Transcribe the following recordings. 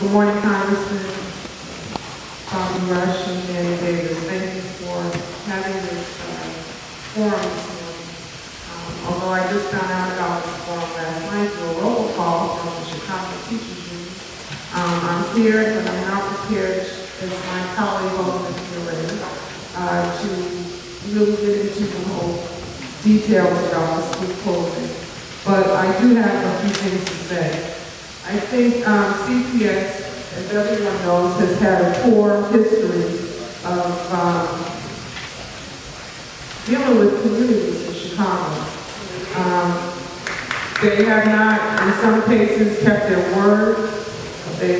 Good morning, Congressman Rush and Danny Davis. Thank you for having this forum this morning. Although I just found out about this forum last night through a roll call from the Chicago Teachers Union, I'm here, but I'm not prepared, as my colleague Alderman Dowell, to really get into the whole details about the school closing. But I do have a few things to say. I think CPS, as everyone knows, has had a poor history of dealing with communities in Chicago. They have not, in some cases, kept their word. They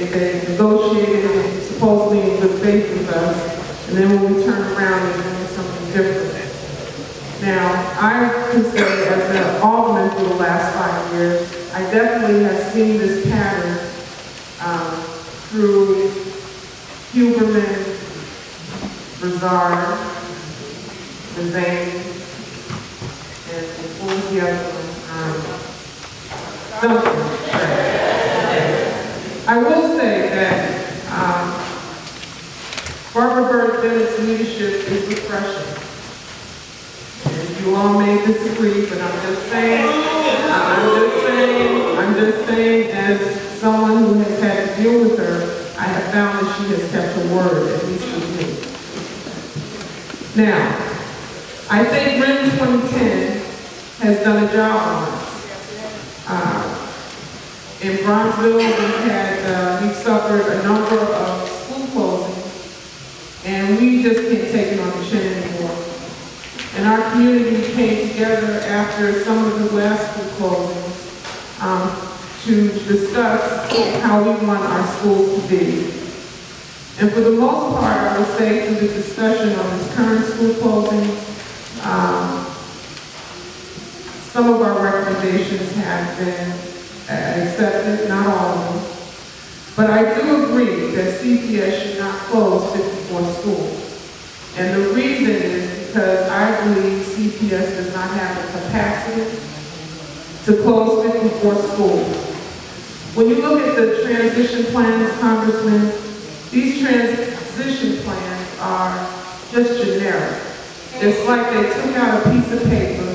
negotiated supposedly in good faith with us, and then when we turn around, they're doing something different. Now, I can say, as an alderman for the last 5 years, I definitely have seen this pattern through Huberman, Brizard, Bazane, and what was the other one? I will say that Barbara Byrd-Bennett's leadership is refreshing. And you all may disagree, but I'm just saying, as someone who has had to deal with her, I have found that she has kept her word, at least with me. Now, I think RIM 2010 has done a job on us. In Bronxville, we've suffered a number of school closings, and we just can't take it on the chin anymore. And our community came together after some of the last school closings to discuss how we want our schools to be. And for the most part, I would say through the discussion on this current school closings, some of our recommendations have been accepted, not all of them. But I do agree that CPS should not close 54 schools. And the reason is because I believe CPS does not have the capacity to close 54 schools. When you look at the transition plans, Congressman, these transition plans are just generic. It's like they took out a piece of paper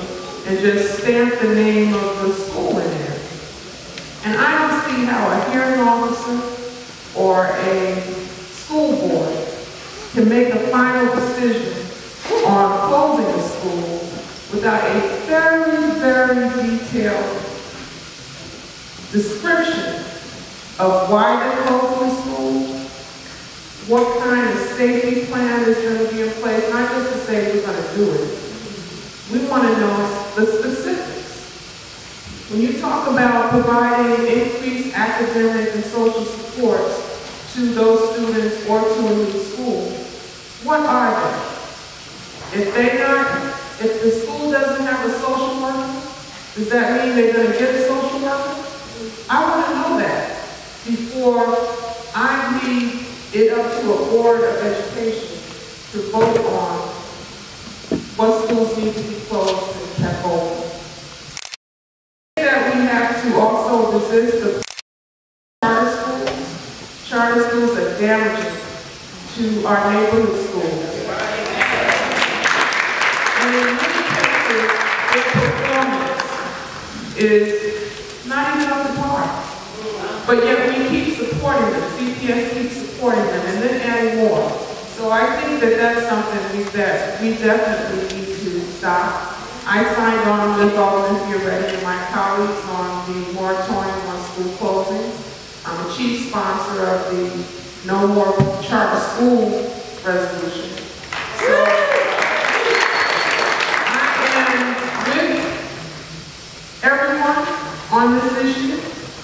and just stamped the name of the school in there. And I don't see how a hearing officer or a school board can make a final decision on closing a school without a very, very detailed description of why they're closing the school, what kind of safety plan is going to be in place, not just to say we're going to do it. We want to know the specifics. When you talk about providing increased academic and social support to those students or to a new school, what are they? If the school doesn't have a social worker, does that mean they're going to get a social worker? I want to know that before I leave it up to a board of education to vote on what schools need to be closed and kept open. That we have to also resist the charter schools. Charter schools are damaging to our neighborhood schools. And in many cases, their performance is not even up to par. But yet we keep supporting them. CPS keeps supporting them and then adding more. So I think that that's something that we definitely need to stop. I signed on with Alderman Dowell and my colleagues on the moratorium on school closings. I'm a chief sponsor of the No More Charter School resolution. So I am with everyone on this issue,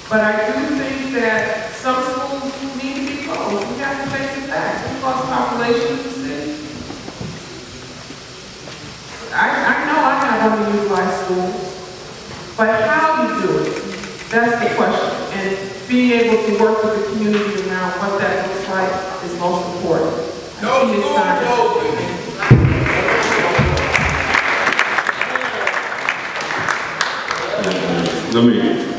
but I do think that some schools need to be closed. We have to face it back. We lost population in the city. I know I have underutilized schools, but how you do it, that's the question. And being able to work with the community around what that looks like is most important. Let me